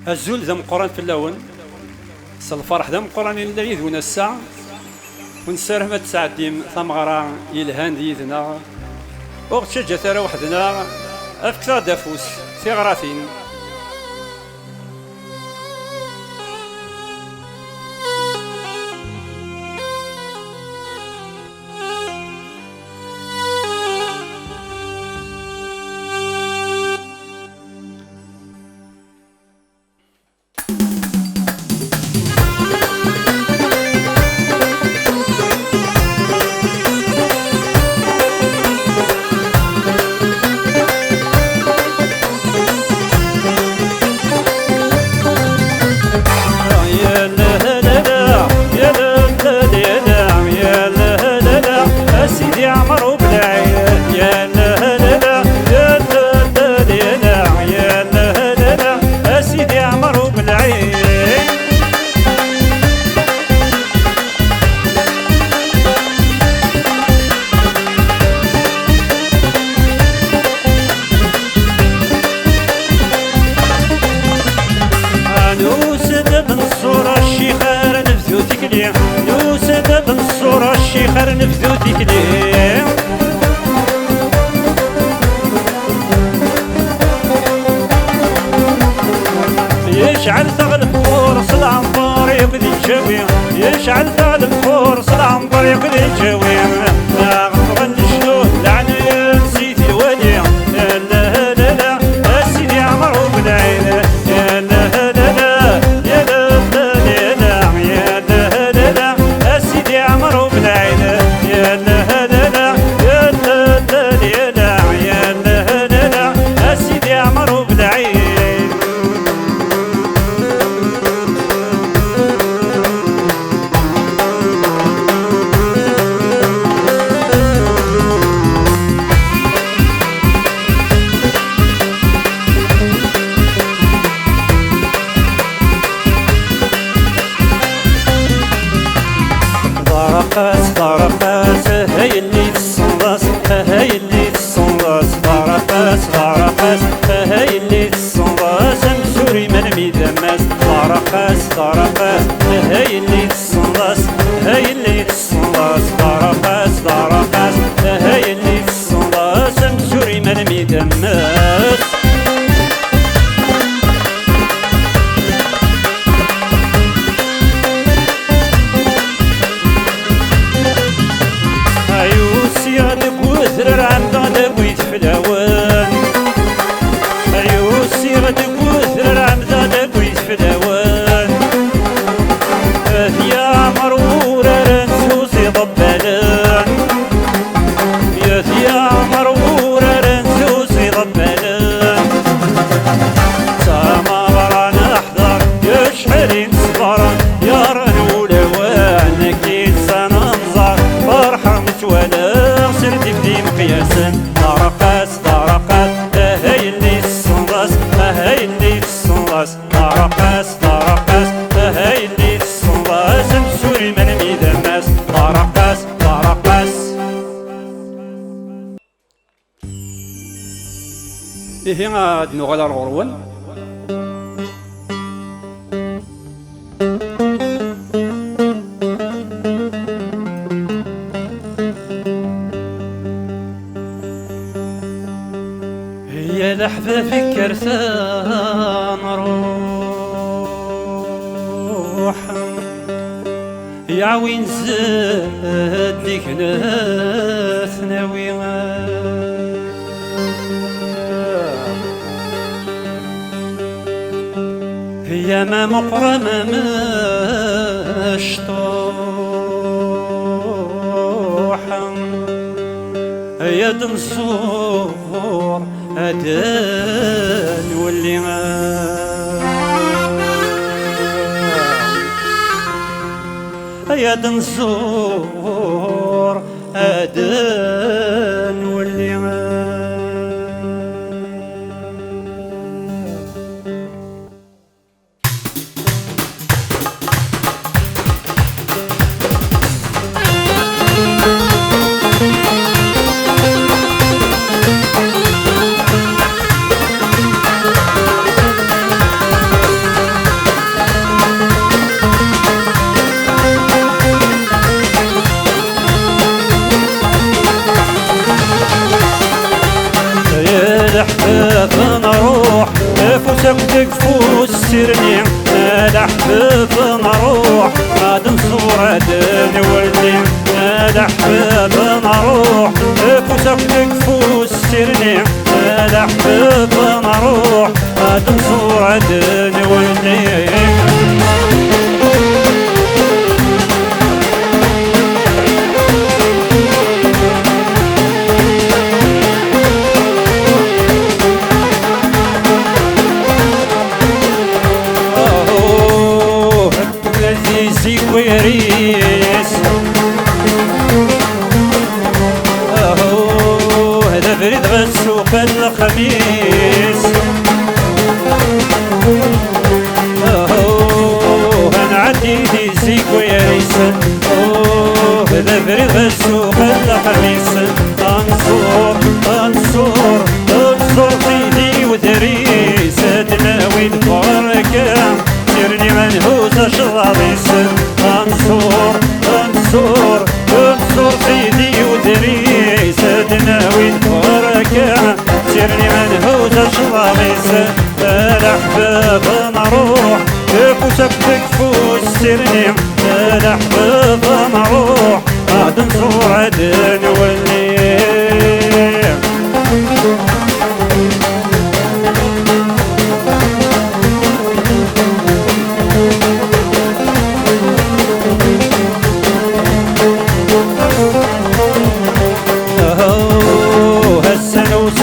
الزول ذا مقران في اللون الفرح ذا مقران إلا يذون الساعة ونساره ما تسعديم ثمغرة يلهان ديذنا وقت شجة ثرى وحدنا أفكثر دافوس ثغراثين الشيخر نفذو تكلي يشعل ثغل فرص العنبر يقضي الجوي يشعل ثغل فرص العنبر يقضي الجوي لا غنغن شنو لعني نسيت الولي لا لا لا لا سيدي عمرو بالعين يا لا لا لا يا لا لا لا يا لا لا لا سيدي عمرو بالعين يا لا لا لا يا لا لا لا يا لا لا لا سيدي عمرو بالعين ضرقاس هاي اللي تصنص هاي اللي تصنص ضرقاس هاي اللي تصنص مسوري من ميدماس ضرقاس هاي اللي تصنص هاي اللي تصنص ضرقاس هاي اللي تصنص مسوري من ميدماس إيه غاد نغال الغرون هي لحظة فكر نروح يعوين زاد ديك ناس ناوي يا ما مقرمة مشطوحة يا دنصور أدان واللي يا دنصور أدان واللي افوسك تكفوس سرني الأحباب نروح غاد نصور دني ولدي الأحباب نروح افوسك تكفوس سرني الأحباب نروح غاد نصور دني ولدي ويريس هذا بريد غسوق الخميس انا عندي دي زيك ويريس هذا بريد غسوق الخميس انصور انصور انصور فيدي ودريس تناوي البركة سيرني منهوسة شرابيس انصور انصور انصور سيدي ودريس تناوي البركة سيرني منهوسة شرابيس الأحباب نروح كفوسك تكفوس سيرني الأحباب نروح غاد نصور عدن نولي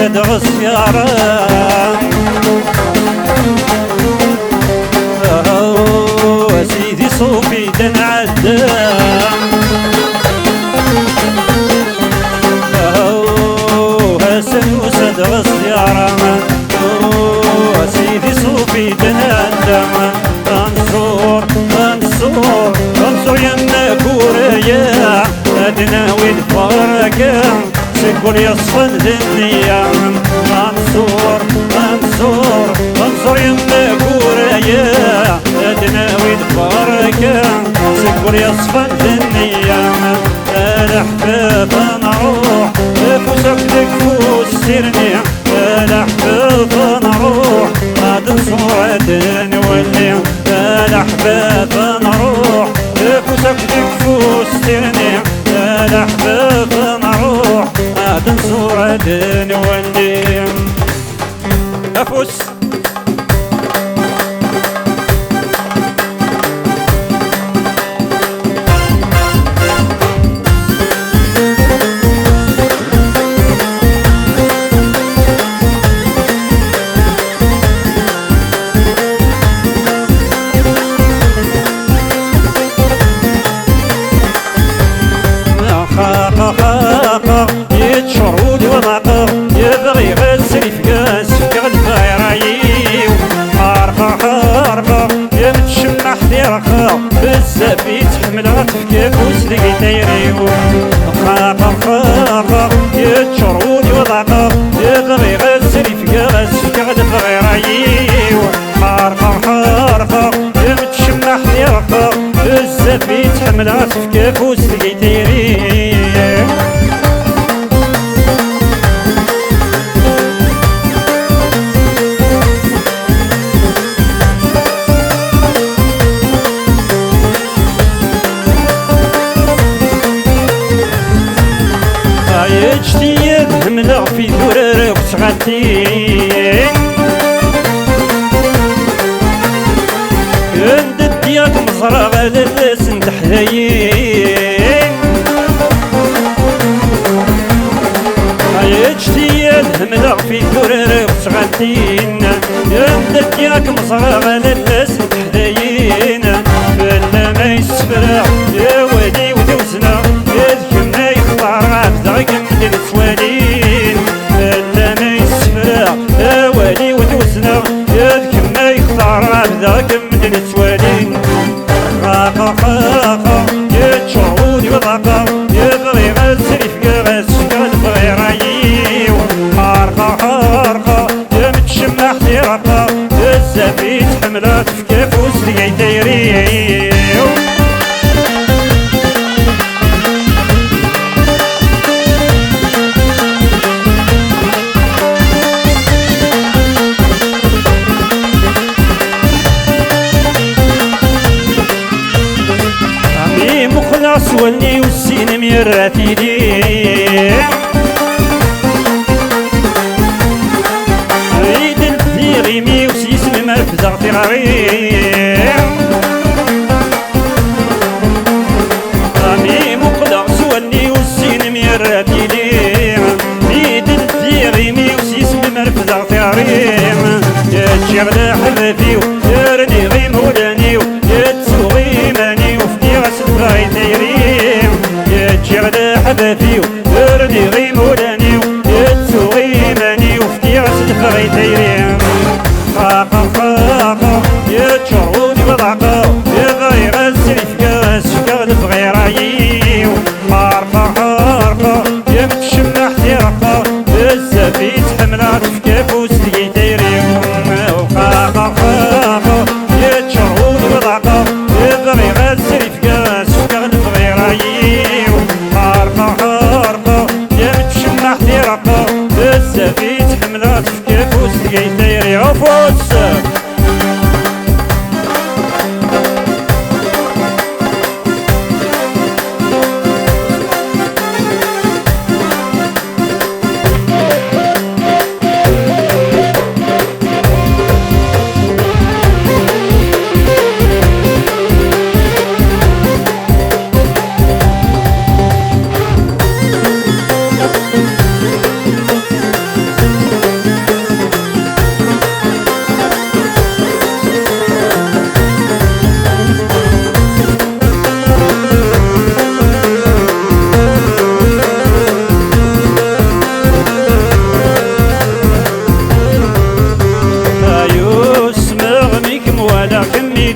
صدغ السيارة سيدي صوفي تنعدى هسن وصدغ السيارة سيدي صوفي تنعدى انصور انصور انصور يما كوريا تناوي الفرقة سكر يصفن ذنيا انصور انصور انصور يما كوريا تناوي البركة سكر يصفن ذنيا الأحباب نروح فوسك تكفوس سيرني الأحباب نروح غاد نصور عدن نولي الأحباب نروح فوسك تكفوس سيرني الأحباب نروح غاد نصور عدن نولي أفوس يتشرود وضاقه يبغي غسل فقاس فقا الفايرايو حارقه حارقه يمتشمح ديرقه بزاف يتحمل غتفكاك وسلقي تيريو خاقه خاقه يتشرود وضاقه يبغي غسل فقاس فقا الفايرايو حارقه حارقه يمتشمح ديرقه بزاف يتحمل غتفكاك وسلقي تيريو يجتي هملا في ذرر وسغاتين عند الدياك مصرى غدا لسن تحذيين يجتي هملا في ذرر وسغاتين عند الدياك مصرى غدا لسن تحذيين فلا ما يسفرع يا ولي ودوزنا يذكرنا يختار عبدك من السوالين فلا ما يسفرع يا ولي ودوزنا يذكرنا يختار عبدك من السوالين خاقا خاقا يتشعود وضاقا يبغي غسل فقا البغي رايو حارقا حارقا يمتشمح ديرقا الزفيت حملات فكاف وسلقي دايريو مقدار سولني والسين ميراتي لي عيد الديغيمي وسيسم ما فزغتي غريب رامي مقدار سولني والسين ميراتي لي عيد الديغيمي وسيسم ما فزغتي غريب يا على حبابي ويرني غي مولاني يتسوغي ماني وفني غسل بغاي تيريم يجي على حبابي ويرني غي مولاني يتسوغي ماني وفني غسل بغاي تيريم خاقا خاقا يتشعوني وضعقا يبغي غسل فكاس فكا نبغي رايي حارقا حارقا يمتشمح تيرقا بزاف يتحملات فكا فوس لقي تيريم يتشعوني وضعقا يبغي غسل فكاس فكا نبغي رايي حارقا حارقا يمتشمح تيرقا بزاف يتحملات فكا فوس لقي تيريم فوس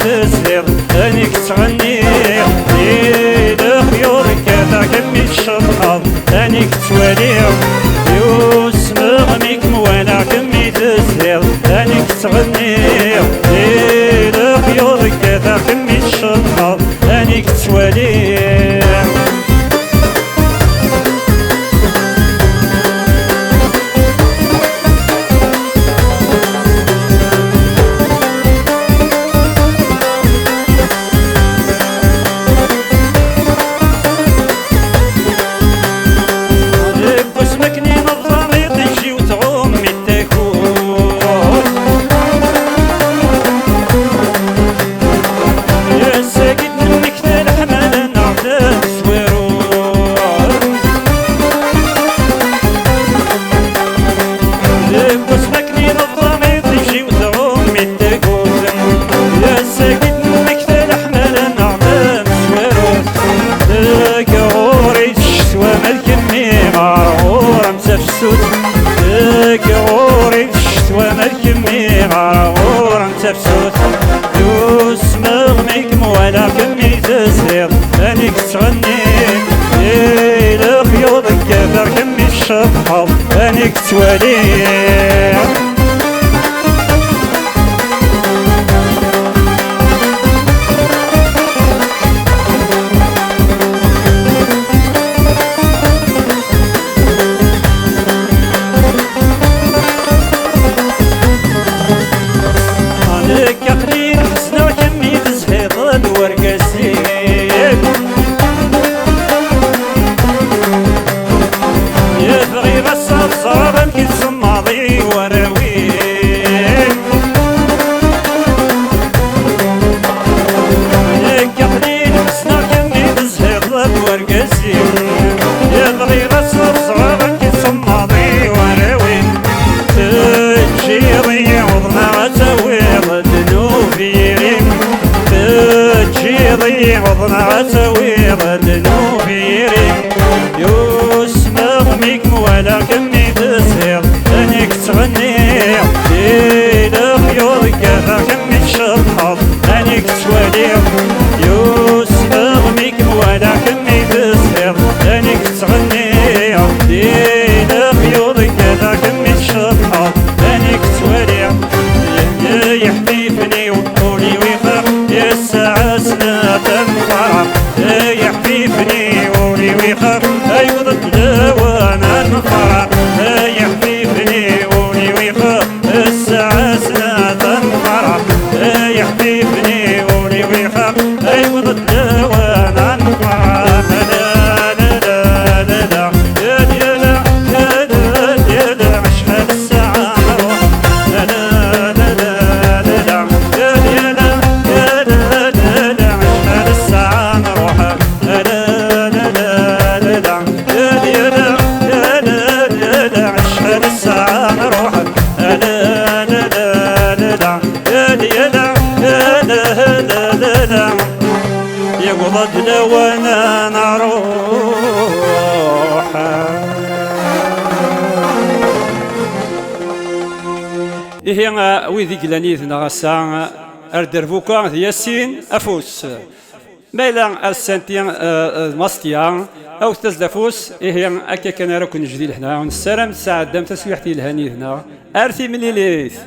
تسهر انك تغني ليل خيور كذا كمي الشطحة انك توالي يسمع ميك موانا كمي تسهر انك تغني ليل خيور كذا كمي الشطحة انك توالي غوري الشتوى مالكمي غارور تفسوت يسمع ميك ولا كمي تسهر انك تغني ليل خيوط كبر كمي الشطحة انك توالي يبغي غسل صابن كي الصماضي وراوي لك قليل حسنا كمي بزهير ورقسي يبغي غسل صابن كي الصماضي وراوي تجيري وضنا تسوي ذنوبي تجيري وضنا تسوي ذنوبي يسمع ميك ولا كمي تسهر انك تغني ليل خيور كذا كمي الشطحة انك توالي يسمع ميك ولا كمي تسهر انك تغني ليل خيور كذا كمي الشطحة انك توالي يحبيبني وطولي ويخاف يا الساعة سنة تنفع يحبيبني ضد لوانا نروح إيه ويدي قلانيتنا غسان أردرفوكا ياسين أفوس ميلا السنتيان ماستيان أو تزدفوس إيه أكا كان راكو نجدي لحنا ونسلام ساعة دام تسويحتي الهني هنا أرثي من ليليث